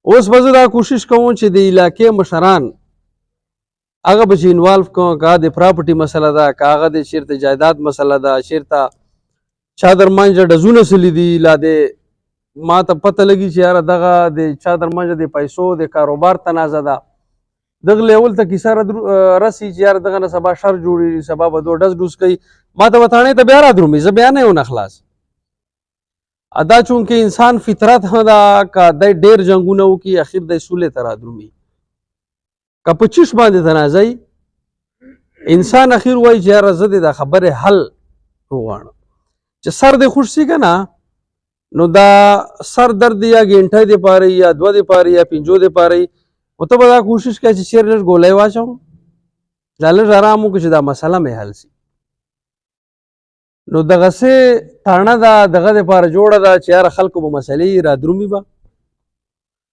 اوس به زه دا کوشش کوم چې د علاقې مشران هغه به چې انوالو کوم، که د پراپرټي مسله ده، که هغه د چېرته جایداد مسله ده، چېرته چا درمانجه ډزونه سلی دي، لا د ما ته پته لګي چې یاره دغه د چا درمانجه د پیسو د کاروبار تنازه ده، دغه لیول ته کیسه رسي چې یاره دغه نه سبا شر جوړېږي، سبا به دو ډز ډوز کوي، ما ته به تاڼې ته بیا را درومي، زه بیا نه یم نه خلاص. دا چونکې انسان فطرت ده، که دی ډېر جنګونه وکړي اخر دی سولې ته را درومي. که په چش باندې تنازعي انسان اخر وایي چې یاره زه د دا خبرې حل وغواړم. چې سر دې خوش شي که نه، نو دا سر درد یا ګنټۍ دپاره یا 2 دپاره یا 5 دپاره خو ته به دا کوشش کوې چې چېرې لږ ګولی واچوم، دا لږ ارام وکړو چې دا مسله مې حل شي. نو دغسې تاڼه ده دغه دپاره جوړه ده چې یاره خلکو به مسلې را درومي به.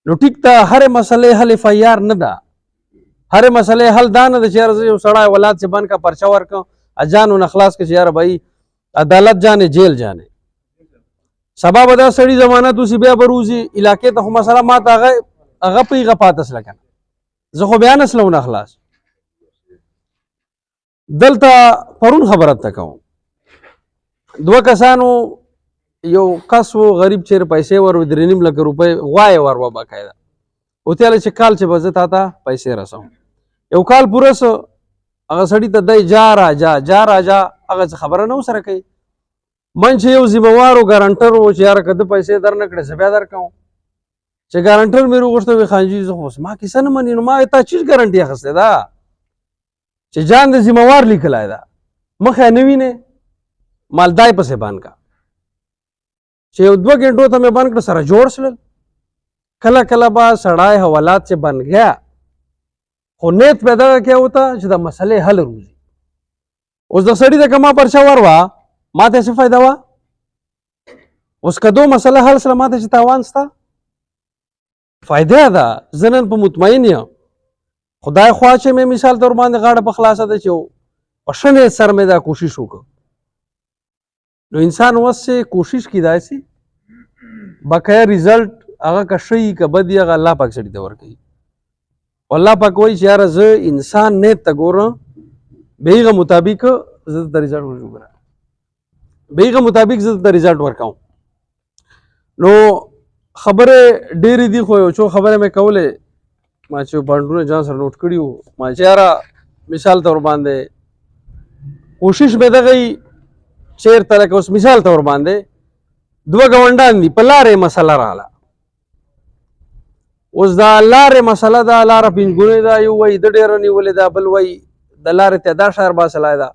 نو ټیک ته هرې مسلې حل اف آی آر نه ده، هرې مسلې حل دا نه ده چې یاره زه یو سړی اولاد سے بند کا پرچه ورکړم اجانو نه خلاص کړه چې یاره بھائی عدالت جانې جیل جانې. سبا به دا سړي ضمانت وسي بیا به روزي علاقې ته خو مسله ما ته هغه پیغه پاته سله که نه، زه خو بیا نسلم نه خلاص. دلته پرون خبرت ته کوم، 2 کسانو یو کس و غریب چېرې پیسې ور 3.5 لکه روپۍ غوایې ور وه باقاعده، وتیاله چې کال چې به زه تا ته پیسې رسوم. یو کال پوره سو، هغه سړي ته دی جا راجا جا راجا، هغه څه خبره نه ورسره کوي. من چې یو ذمهوار و ګارنټر و چې یاره که ده پیسې در نه کړې زه بیا درکوم. چې ګارنټر مې وغوښته وی خانجي زه خو ما کیسه نه مني، نو ما تا چیز ګارنټي اخیستې ده چې جان د ذمهوار لیکلی ده، مخه یې نه وینې مالدای پسې بند کا. چې یو 2 घंटों ته مې بند کړه سره جوړ شلل. کله کله به سړی حوالات سے بن گیا خو نیت به دغه کیا ہوتا چې د مسلې حل روزي. اوس د سړي د کما پرچه وروا ما ته څه فایده وه؟ اوس که دو مسله حل سره ما ته چې تاوان سته فایده ده. زه نن په مطمئن یم خدای خوا چې مې مثال طور باندې غاړه په خلاصه ده چې په شنې سر مې دا کوشش وکړ. نو انسان اوس چې کوشش کیدای شي بقایا ریزلټ هغه که ښه وي که بد وي هغه الله پاک سړي ته ورکوي. الله پاک وایي چې یاره زه انسان نیت ته ګورم، به هغه مطابق زه ته ریزلټ ورکوم، به هغه مطابق زه ته ریزلټ ورکوم. نو خبرې ډېرې دي خو یو څو خبرې مې کولې، ما چې پاینټونه ځان سره نوټ کړي وو. ما چې یاره مثال طور باندې کوشش مې دغه وي چېرته لکه اوس مثال طور باندې 2 ګاونډیان دي په لارې مسله راغله. اوس دا لارې مسله ده، لاره 5 ګونې ده، یو وایي د ډېره نیولې ده، بل وایي د لارې تعداد ښار باسلی ده.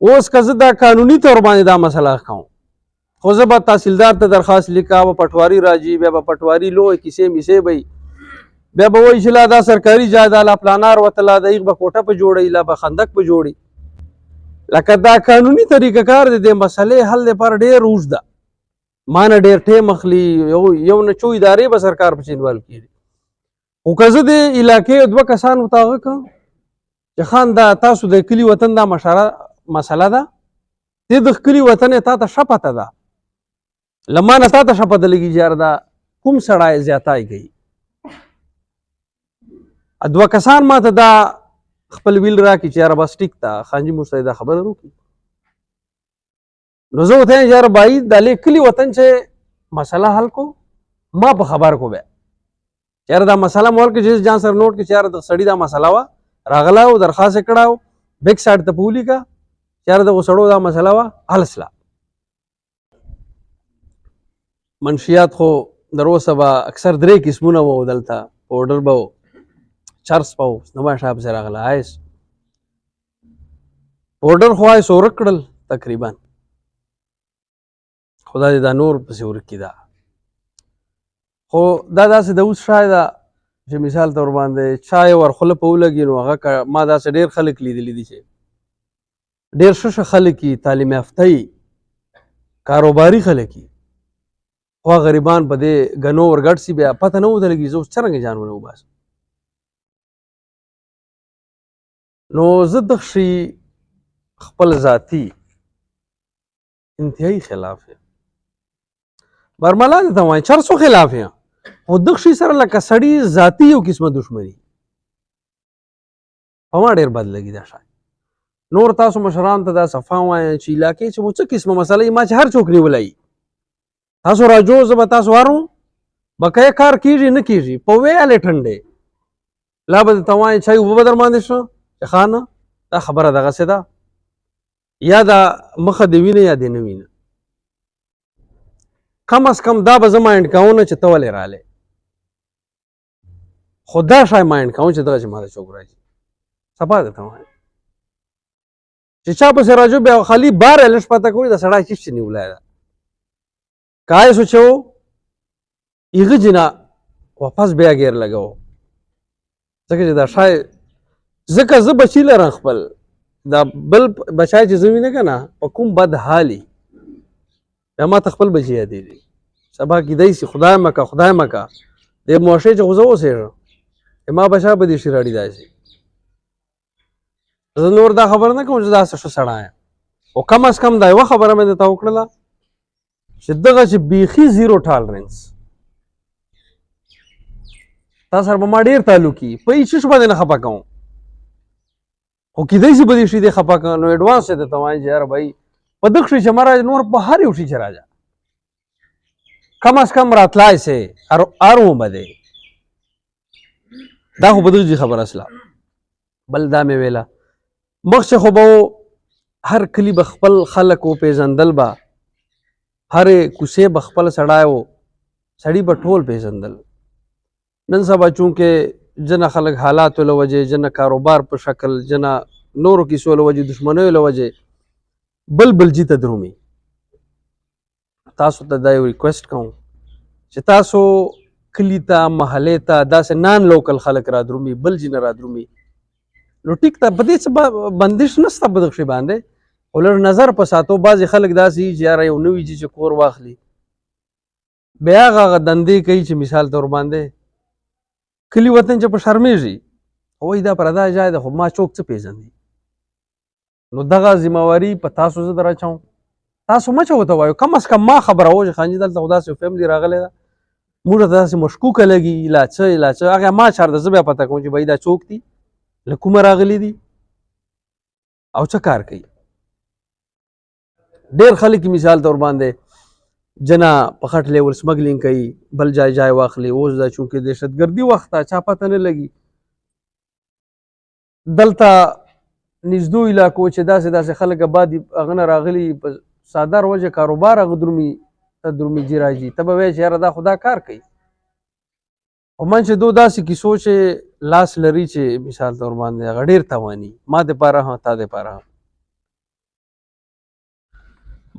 اوس که زه دا قانوني طور باندې دا مسله کوم خو زه به تحصیلدار ته درخواست لیکه، به پټواري راځي، بیا به پټواري لوی کیسې میسې به بیا به وایي چې لا دا سرکاري جای ده، لا پلانار وتله د هغ به کوټه په جوړوي، لا به خندق په جوړي. لکه دا قانوني طریقه کار دی، د مسلې حل لپاره ډېر اوږد ده، ما نه ډېر ټیم اخلي، یو نه څو ادارې به سرکار پسې انوالو کېږي. خو که زه د علاقې 2 کسانو ته هغه کړم چې خان دا تاسو د کلي وطن دا مسله ده، دې د کلي وطن یې تا ته ښه پته ده، له ما نه تا ته ښه پته لګي چې یاره دا کوم سړی زیاتی کوي. 2 کسان ما ته دا خپل ویل راکړي چې یاره بس ټیک ده خانجي موږ ته دا خبره وکړي. نو زه ورته وایم یاره بھائی دا کلي وطن چې مسله حل کو ما په خبر کو بیا چې یاره دا مسله مو حل کړي چې ځان سره نوټ کړي چې یاره د سړي دا مسله وه راغلی او درخواست یې کړی و، بیک سایډ ته په ولیکه چې یاره دغو سړو دا مسله وه حل سله. منشیات خو در اوسه به اکثر 3 قسمونه وو دلته، پوډر به و، چرس به و، نبا شاه پسې راغله آیس. پوډر خو آیس ورک کړل تقریبا، خدا دې دا نور پسې ورک کړي دا. خو دا داسې د اوس شای ده چې مثال طور باندې چا یې ور خوله په ولګي نو هغه ما داسې ډېر خلک لیدلي دي چې ډېر ښه خلک وي، تعلیم یافته وي، کاروباري خلک وي، خو غریبان په دې ګنو ورګډ سي بیا پته نه ورته لګي زه اوس څرنګه ځان ونه وباسم. نو زه دغه شي خپل ذاتي انتهایی خلاف یم، برملا دې ته وایم چرسو خلاف یم. خو دغه شي سره لکه سړي ذاتي یو قسمه دښمني په ما ډېر بد لګي دا شی. نور تاسو مشران ته دا صفا وایئ چې علاقې چې مو څه قسمه مسله ما چې هر څوک نیولی تاسو راجو زه به تاسو وارو بقیه کار کېږي نه کېږي په ویالې ټنډې لا به درته وایي چای اوبه به در باندې شو چې ښه نه دا خبره دغسې ده یا دا مخه دې وینه یا دې نه وینه. کم از کم دا به زه مایند کوم چې ته ولې رالی خو دا شی مایند کوم چې دغه چې ما ته څوک راځي صفا درته وایم چې چا پسې راجو بیا خالي بار یې لږ پته کوي د سړی چیف چې نیولی ده که یې سوچو هغه جنا واپس بیا ګیر لګو ځکه چې دا شای ځکه زه بچي لرم خپل دا بل بچای چې زه وینه که نه په کوم بد حالي بیا ما ته خپل بچي یادېږي سبا کیدای شي خدای مکه خدای مکه دې معاشرې چې خو زه اوسېږم ما بچا به دې شي راړي داسې زه نور دا خبره نه کوم چې داسې ښه سړی یم خو کم از کم دا یوه خبره مې درته وکړله چې دغه چې بیخي زیرو ټالرنس تا سره به ما ډېر تعلقي په هېڅ شي باندې نه خفه کوم خو کیدای شي به دې شي دې خفه کړم نو اډوانس یې درته وایم چې یاره بھائی په دغه شي چې مه راځه نور په هر یو شي چې راځه کم از کم راتلای سې ارو به دی دا خو په دغه جي خبره اصله بل دا مې ویله مخکې خو به هر کلي به خپل خلک وپېژندل به هرې کوڅې به خپل سړی و سړي به ټول پېژندل نن سبا چونکې جنه خلک حالاتو له وجې جنه کاروبار په شکل جنه نورو کیسو له وجې دښمنیو له وجې بل جي ته درومي تاسو ته دا یو ریکویسټ کوم چې تاسو کلي ته محلې ته داسې نان لوکل خلک را درومي بل جي نه را درومي نو ټیک ته په دې څه بندش نشته په دغه شي باندې خو لږ نظر په ساتو بعضې خلک داسې وي چې یاره یو نوي جي چې کور واخلي بیا هغه دندې کوي چې مثال طور باندې کلي وطن چې په شرمېږي وایي دا پردا ځای ده خو ما څوک څه پېژندي نو دغه ذمهواري په تاسو زه در اچوم تاسو مه چا ورته وایو کم از کم ما خبره وه چې خانجي دلته خو داسې یو فیملي راغلی ده موږ ته داسې مشکوکه لګي لا څه هغه ما چارده زه بیا پته کوم چې بھائی دا څوک دي له کومه راغلي دي او څه کار کوي ډېر خلک مثال طور باندې جنا په خټ لیول سمګلینګ کوي بل ځای واخلي اوس دا چونکې دهشتګردي وخت ته چا پته نه لګي دلته نږدو علاقو چې داسې خلک آبادي هغه نه راغلي په ساده وجه کاروبار هغه درومي جي راځي ته به وایې چې یاره دا خو دا کار کوي خو من چې دو داسې کیسو چې لاس لري چې مثال طور باندې هغه ډېر تواني ما دپاره هم تا دپاره هم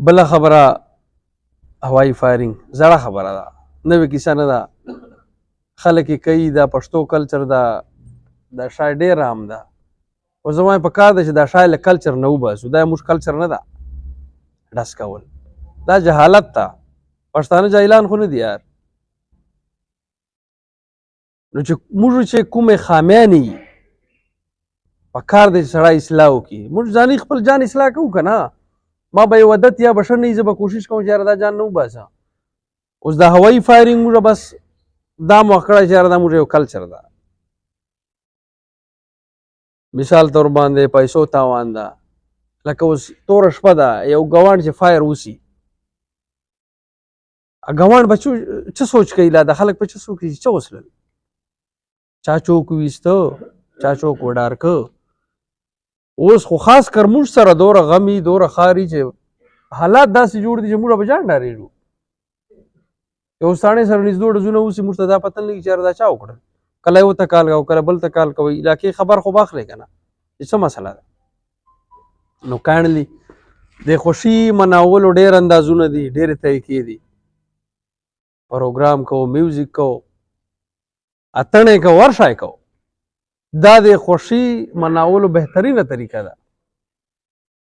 بله خبره هوایي فایرنګ زړه خبره ده نوې کیسه نه ده خلک یې کوي دا پښتو کلچر ده دا شاید ډېر عام ده خو زه وایم په کار ده چې دا شاید له کلچر نه وباسو دا موږ کلچر نه ده ډس کول دا جهالت ده پښتانه جاهلان خو نه دي یار نو چې موږ چې کومې خامیانې په کار دی چې سړی اصلاح وکړي موږ ځاني خپل جان اصلاح کوو که نه ما به یو عادت یا بشر نه وي زه به کوشش کوم چې یاره دا جان نه وباسه اوس دا هوایي فایرنګ موږ بس دا موخ کړی چې یاره دا موږ یو کلچر ده مثال طور باندې پیسو تاوان ده لکه اوس توره شپه ده یو ګاونډ چې فایر وسي ګاونډ به څه سوچ کوي لا د خلک په څه سوچ کوي چې څه وسلل چا چوک ویسته چا چوک وډار که اوس خو خاص کر موږ سره دوره غمي دوره خاري چې حالات داسې جوړ دي چې موږ به جان ډارېږو یو ساړې سره نږدې ډزونه وسي موږ ته دا پته نه لګي چې یاره دا چا وکړل کله یو ته کال کوو کله بل ته کال کوئ علاقې خبر خو واخلئ که نه چې څه مسله ده نو کاڼلي د خوښي مناولو ډېر اندازونه دي ډېرې طریقې دي پروګرام کوو میوزیک کوو اتڼې کوو هر شی کوو دا د خوښي مناولو بهترینه طریقه ده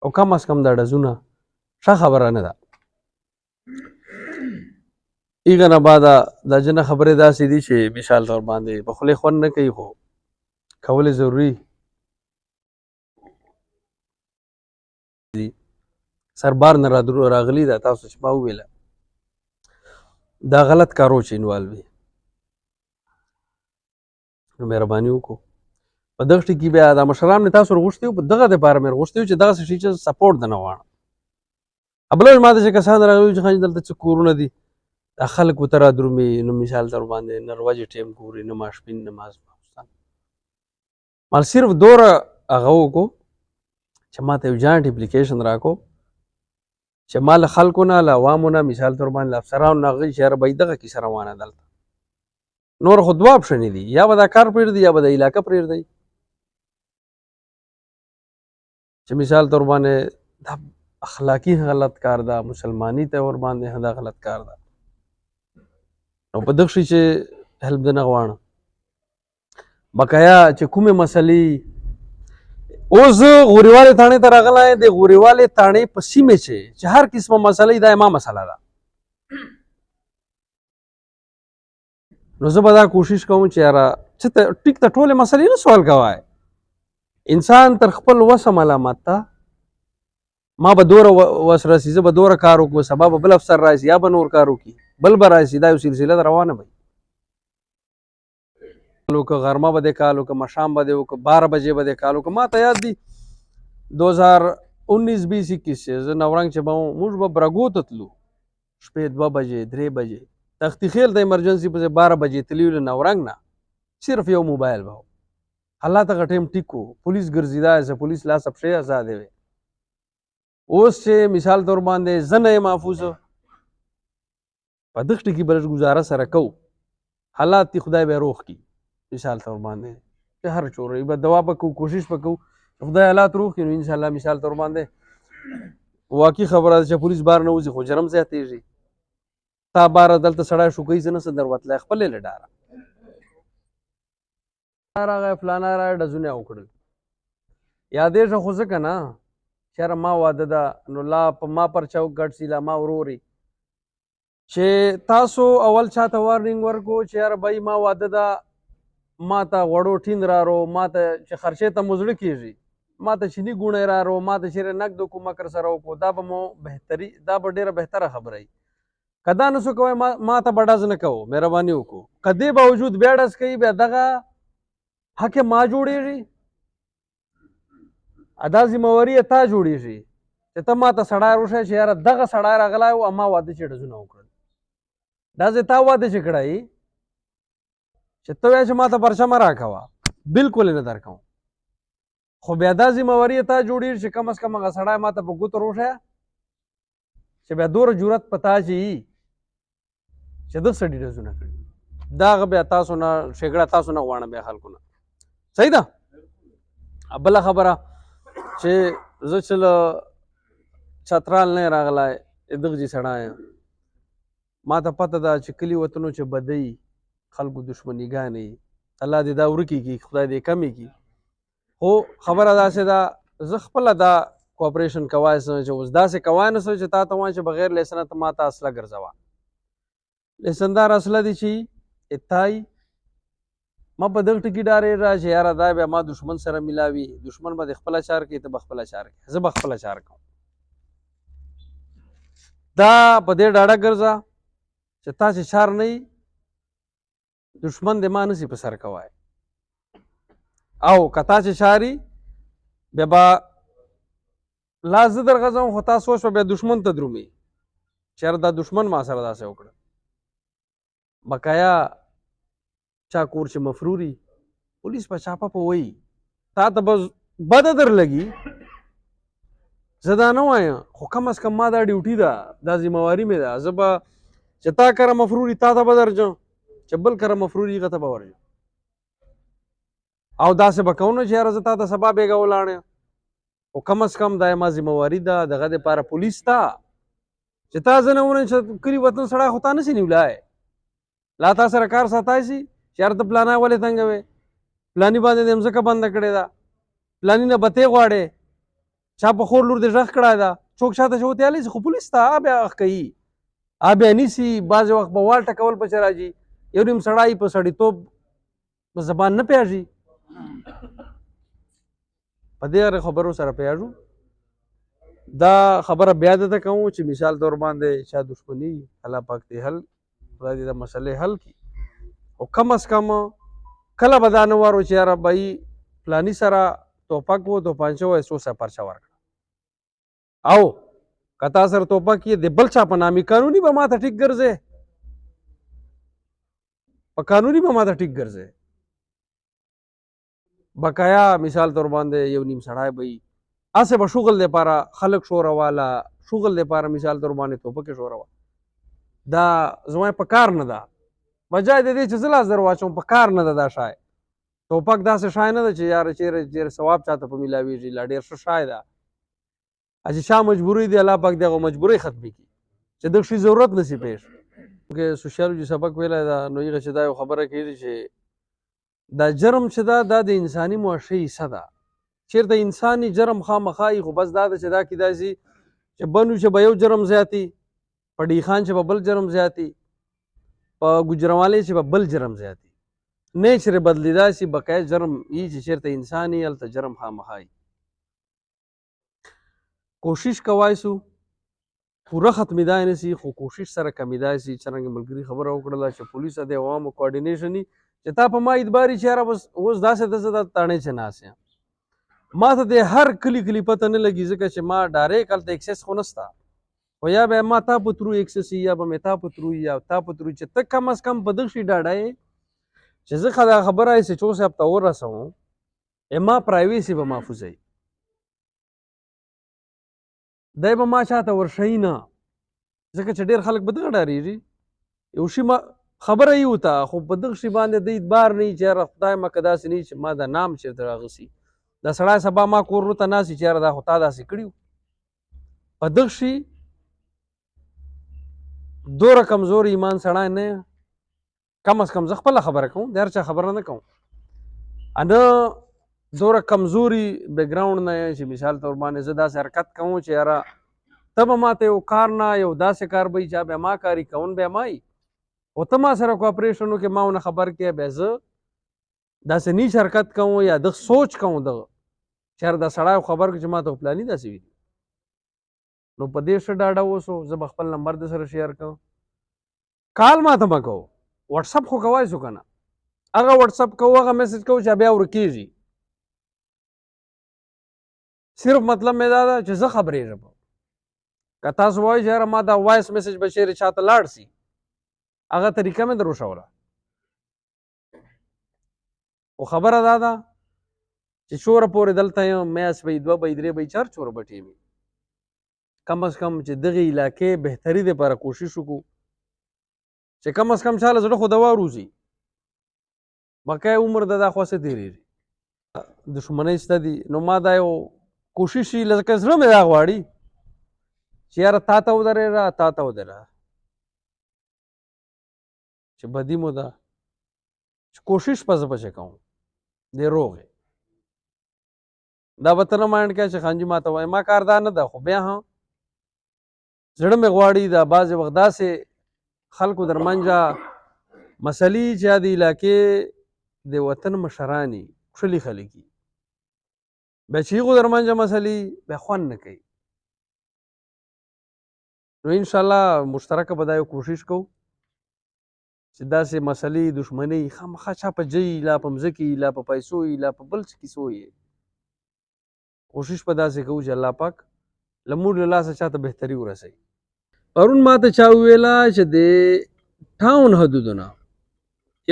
او کم از کم دا ډزونه ښه خبره نه ده هغه نه بعده دا جنه خبرې داسې دي چې مثال طور باندې په خولې خوند نه کوي خو کول ضروري دي سربار نه راغلي ده تاسو چې ما وویله دا غلط کارو چې انوالو وي نو مهرباني وکړو په دغه ټکي بیا دا مشران مې تاسو غوښتي وو په دغه دپاره مې غوښتي وو چې دغسې شي چې سپورټ د نه غواړم بله ما ته چې کسان راغلي چې خاني دلته څه کورونه دي دا خلک ورته رادرومي نو مثال در باندې نه ورځې ټیم ګوري نه ماسپښین نه ماسپښین ما صرف دوره هغه وکړو چې ما ته یو جاینټ اپلیکیشن راکړو چې ما له خلکو نه له عوامو نه مثال طور باندې له افسرانو نه هغوی چې یاره به دغه کیسه روانه دلته نور خو دوه اپشنې دي یا به دا کار پرېږدي یا به د علاقه پرېږدئ چې مثال طور باندې دا اخلاقی غلط کار ده مسلمانی طور باندې دا غلط کار ده نو په دغه شي چې هلپ د نه غواړم بقایا چې کومې مسلې اوس زه غوریوالې تاڼې ته راغلی د غوریوالې تاڼې په سیمې چې هر قسمه مسله دا ما مسله ده نو زه به دا کوشش کوم چې یاره ټیک ته ټولې مسلې نه سوال کوای انسان تر خپل وسه ملامت ته ما به دوره وس راسي زه به دوره کار وکړو سبا به بل افسر راشي یا به نور کار وکړي بل به راشي دا یو سلسله ده روانه وي که غرمه به دې کال وکړه مشام به دې وکړه 12 بجې به دې کال وکړه ما ته یاد دي 2019 20 21 زه نورنګ چې به موږ به برګو ته تلو شپې 2 بجې 3 بجې تختی خیل د ایمرجنسي په 12 بجې تلو له نورنګ نه صرف یو موبایل به الله ته ټیم ټیکو پولیس ګرځیدا چې پولیس لا سب شي آزاد وي اوس چې مثال تور باندې زنه محفوظ په دغه ټکی بلش گزاره سره کو حالات تی خدای به روح کی مثال تور باندې چې هر چورې به دوا پکو کوشش پکو خدای حالات روح کی نو ان شاء الله مثال تور باندې واقعي خبره چې پولیس بار نه وځي خو جرم زیاتېږي تا بار دلته سړی شو کوي نه صدر وتله خپل له ډاره راغی فلانا را ډزونه وکړل یادې شو خو ځکه نه چېره ما واده ده نو لا په ما پرچا وګډ سي لا ما وروري چې تاسو اول چاته وارنینګ ورکو چې یاره بھائی ما واده ده ما ته غوړو ټین رارو ما ته چې خرچې ته مو زړه کېږي ما ته چیني ګوڼې رارو ما ته چېرې نقد وکړو مکر سره وکړو دا به مو بهتري دا به ډېره بهتره خبره وي که دا نه څه کوئ ما ته به ډز نه کوو مهرباني وکړو که دې باوجود بیا ډز کوي بیا دغه حق ما جوړېږي دا ذمہواري تا جوړېږي چې ته ما ته سړی روښی چې یاره دغه سړی راغلی و ما واده چې ډزونه وکړل دا زه تا واده چې کړی چې ته وایې چې ما ته پرچه مه راکوه بلکل یې نه درکوم خو بیا دا ذمہواري تا جوړېږي چې کم از کم هغه سړی ما ته په ګوتو روښیه چې بیا دوره جرأت په تا چې وي چې دغه سړي ډزونه کړي دا هغه بیا تاسو نه ښېګړه تاسو نه غواړم بیا خلکو نه صحیح ده بله خبره چې زه چې له چترال نه راغلی دغه جي سړی یم ما ته پته ده چې کلي وطنو چې بدۍ خلکو دشمنیګانې الله دې دا ورکې کړي خدای دې کمې کړي خو خبره داسې ده زه خپله دا کوپریشن کوای سم چې اوس داسې کوای نه سم چې تا ته وایم چې بغیر لیسنه ته ما ته اصله ګرځوه لیسندار اصله دي چې اتای ما په دغه ټکي ډارېږه چې یاره دا بیا ما دشمن سره ملاوي دشمن به د خپله چار کوي ته به خپله چار کوي زه به خپله چار کوم دا په دې ډاډه ګرځه چې تاسې چار نه یي دشمن د ما نسي په سر کوای او که تاسې چاري بیا به لا زه درغځم خو تا سوچ به بیا دشمن ته درومي چې یاره دا دشمن ما سره داسې وکړه بقایا چا کور چې مفروري پولیس په چاپه په وایي تا ته به بده در لګي زه دا نه وایم خو کم از کم ما دا ډیوټي ده دا ذمہواري مې ده زه به چې تا کره مفروري تا ته به درځم چې بل کره مفروري هغه ته به ورځم او داسې به کوو نه چې یاره زه تا ته سبا بېګه ولاړ خو کم از کم دا ما ذمہواري ده دغه دپاره پولیس ته چې تا زه نه ونیم چې کلي وطن سړی خو تا نسي نیولی لا تا سره کار ساتای شي چې یاره ته پلانی ولې تنګه وې پلاني باندې دې مځکه بنده کړې ده پلاني نه بتې غواړې چا په خور لور دې غږ کړی ده څوک شاته چې وتیالی شي خو پولیس ته بیا غږ کوي بیا نیسي بعضې وخت به وال ټکول پسې راځي یو نیم سړی په سړیتوب په زبان نه پیاږي په دې هرې خبرو سره پیاږو دا خبره بیا درته کوم چې مثال طور باندې چا دشمني الله پاک دې حل خدای دې د مسلې حل کړي او کم از کم کله به دا نه وارو چې یاره بهی فلاني سره ټوپک و توپانچه و څو سه پرچه ورکړه او که تا سره ټوپک یې د بل چا په نامې قانوني به ماته ټیک ګرځې په قانوني به ماته ټیک ګرځې بقایا مثال طور باندې یو نیم سړی به وي هسې به شغل دپاره خلک شوروله شغل دپاره مثال طور باندې ټوپکې شوروه دا زما په کار نه ده بجای د دې چې زه لاس در واچوم په کار نه ده دا شای ټوپک داسې شای نه ده چې یاره چېرې ثواب چاته په میلاویږي لا ډېر ښه شای ده چې چا مجبوري دی الله پاک دغه مجبوري ختمې کړي چې دغه شي ضرورت نشي پیش که سوشیالوجي سبق ویلی ده نو هغه چې دا یو خبره کېږي چې دا جرم چې دا د انساني معاشرې حصه ده چېرته انساني جرم خامخا وي خو بس دا ده چې دا کیدای شي چې بند چې به یو جرم زیاتي په ډي خان چې به بل جرم زیاتي په ګجروالی چې به بل جرم زیاتي نیچر بدلیدا شي بقایا جرم وي چې چېرته انسان وي هلته جرم خامخا وي کوشش کوای سو پوره ختمېدای نه شي خو کوشش سره کمېدای شي څرنګه ملګري خبره وکړله چې پولیس د عوامو کوارډینیشن وي چې تا په ما اعتبار چې یاره بس اوس داسې داسې دا تاڼې چې ناست یم ما ته د هر کلي کلي پته نه لګي ځکه چې ما ډایرکټ هلته اکسس خو نسته خو یا به ما تا په ترو اکسس یا به مې تا په ترو یا تا په ترو چې ته کم از کم په دغه شي ډاډه یې چې زه دا خبره یې سچو صاحب ته ورسوم ما پرایویسي به محفوظ وي دی به ما چاته ورښیي نه ځکه چې ډېر خلک به دغه ډارېږي یو شي ما خبره یې وته خو په دغه شي باندې د اعتبار نه وي چې یاره خدای مه که داسې نه وي چې ما دا نام چېرته راغسي دا سړی سبا ما کورونو ته ناست وي چې یاره دا خو تا داسې کړي وو په دغه شي دومره کمزور ایمان سړی نه کم از کم زه خپله خبره کوم د هر چا خبره نه کوم نه دومره کمزوري بیکګراوند نه یم چې مثال طور باندې زه داسې حرکت کوم چې یاره ته به ما ته یو کار نه یو داسې کار به وي چې بیا ما کاري کوون بیا ما وي خو ته ما سره کوآپریشن وکړې ما ونه خبر کړې بیا زه داسې نیچ حرکت کوم یا دغه سوچ کوم دغه چې یاره دا سړی خبر کړو چې ما ته خو پلاني داسې وي نو په دې ښه ډاډه اوسو زه به خپل نمبر د سره شیر کوم کال ما ته مه کوو وټسپ خو کوای سو که نه هغه وټسپ کوو هغه میسج کوو چې بیا ورکېږي صرف مطلب مې دا ده چې زه خبرېږم که تاسو وایئ چې یاره ما دا وایس میسج به چېرې چاته لاړ سي هغه طریقه مې در وښوله خو خبره دا ده چې چوره پورې دلته یم میاشت به یي دوه به یي درې به یي چار چوره به ټیم وي کم از کم چې دغې علاقې بهتري دپاره کوشش وکړو چې کم از کم چاله زړه خو دوا روزي بقای عمر د دا خواسته تېرېږي دښمنۍ شته دي نو ما دا یو کوشش وي لکه زړه مې دا غواړي چې یاره تا ته ودرېږه تا ته ودرېږه چې بدي مو ده چې کوشش په زه پسې کوم دی روغ دا به ته نه مایند کوې چې خانجي ما ته وایي ما کار دا نه ده خو بیا هم زړه مې غواړي دا بعضې وخت داسې خلکو در منځه مسلې چې د علاقې د وطن مشران وي ښکلي خلک وي بیا چې هغو در منځه مسلې بیا خوند نه کوي نو انشاءالله مشترکه به دا یو کوشش کوو چې داسې مسلې دښمنۍ خامخا چا په جی لا په مځکې لا په پیسو لا په بل څه کیسو یې کوشش به داسې کوو چې الله پاک له موږ له لاسه چاته بهتري ورسوي پرون ما ته چا وویله چې د ټاون حدودونه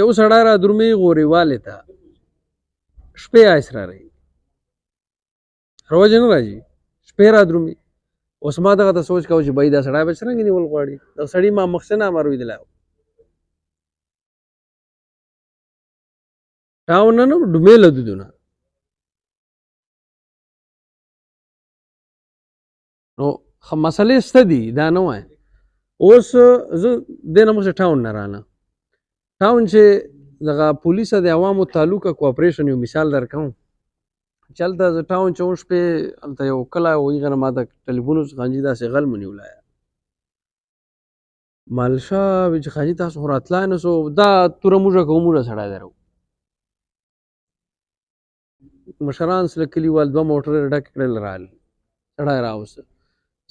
یو سړی را درومي غورېوالې ته شپې آیس را رهي روجې نه راځي شپې را درومي اوس ما دغه ته سوچ کوو چې بهی دا سړی به څرنګه نیول غواړي دغه سړي ما مخکې نه مرویدلی و ټاون نه نو ډومېل حدودونه نو مسلې شته دي دا نه وایم اوس زه دې نه مخکې ټاون نه راله ټاون چې دغه پولیسه د عوامو تعلقه کوآپریشن یو مثال در کوم چې هلته زه ټاون چې وم شپې هلته یو کلی و هغه نه ما ته ټلیفون وشو خانجي داسې غل مو نیولی مالشه وایي چې خانجي تاسو خو راتلی نه سو دا توره موږه که موږه سړی دی مشران سره کلیوال دوه موټرې ډک کړل راغلي سړی راوسته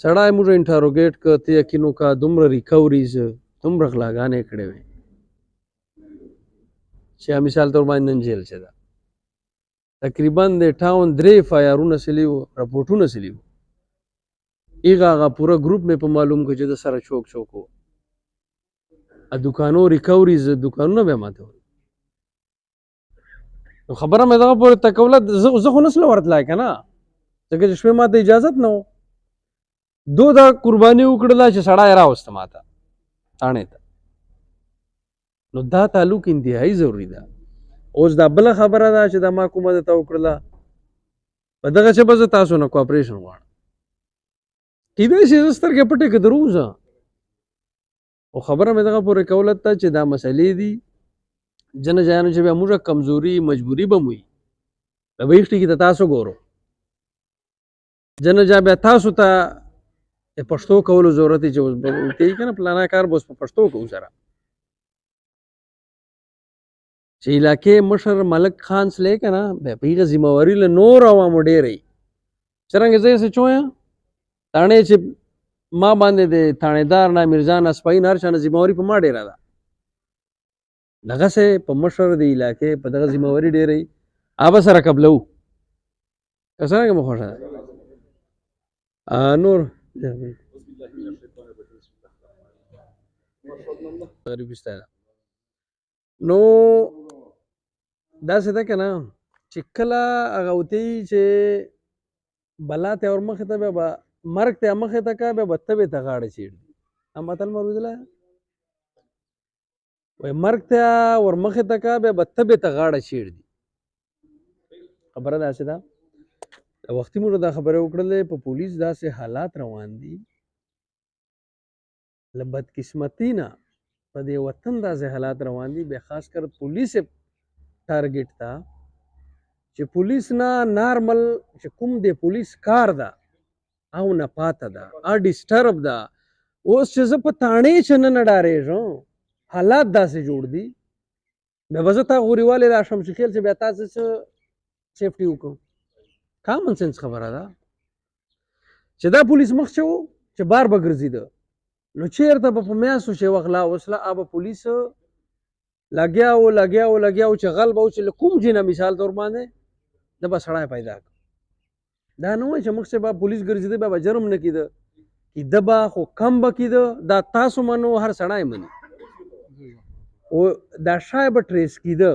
سړی موږ انټاروګیټ که ته یقین وکړه دومره ریکوریز دومره غلاګانې کړې وې چې مثال تور باندې نن جیل شه ده تقریبا د 53 FIR-ونه سلی وو راپورټونه سلی وو هغه پورا ګروپ مې په معلوم کو چې د سره چوک وو ا دکانو ریکوریز دکانونه به ماته نو خبره مې دغه پورې تکوله زه خو نسل ورتلای کنه ځکه چې شپې ماته اجازه نه و دو دا قرباني وکړله چې سړی راوسته ماته تاڼې ته نو دا تعلق انتهایی ضروری ده اوس دا بله خبره ده چې دا ما کومه درته وکړله په دغه څه به زه تاسو نه کوآپریشن غواړم کیدای شي زه سترګې پټې که دروځه او خبره مې دغه پورې کوله ته چې دا مسلې دي جن جانو چې بیا موږ کمزوري مجبوري به موي د ویښتې کې ته تاسو ګورو جن جا بیا تاسو ته پښتو کولو ضرورت چې اوس به کوي که نه پلانا کار به اوس په پښتو کوو سره چې علاقې مشر ملک خان سلی که نه بیا په هغه ذمهواري له نور عوامو ډېرئ څرنګه زه یې څه چویم تاڼې چې ما باندې د تاڼېدار نه میرزا نه سپین هر چا نه ذمهواري په ما ډېره ده دغسې په مشر د علاقې په دغه ذمهواري ډېرئ هغه سره قبلو که څرنګه مو خوښه ده نور غریب استایله نو داسې ده که نه چې کله هغه ورته وي چې بلا ته ور مخې ته بیا به مرګ ته مخې ته که بیا به تبې ته غاړه چیږدي هم متل مو اورېدلی وایي مرګ ته ور مخې ته که بیا به تبې ته غاړه چیږدي خبره داسې ده وختي موږ دا خبره وکړلې په پولیس داسې حالات روان دي له بدقسمتي نه په دې وطن داسې حالات روان دي بیا خاص کر پولیس ټارګټ ته چې پولیس نه نارمل چې کوم دی پولیس کار ده او نه پاته ده ډسټرب ده اوس چې زه په تاڼې چې نه ډارېږم حالات داسې جوړ دي بیا به زه تا غوریوالی راشم چې خیل چې بیا تاسې څه سیفټي وکړم کامن سنس خبره ده چې دا پولیس مخ چې و چې بار به ګرځېده نو چېرته به په میاشتو چې وغلا وسله به پولیس لګیا و چې غل به و چې له کوم ځای نه مثال طور باندې د به سړی پیدا کړ دا نه وایي چې مخ چې به پولیس ګرځېده بیا به جرم نه کېده کېده به خو کم به کېده دا تاسو منو هر سړی مني او دا شای به ټریس کېده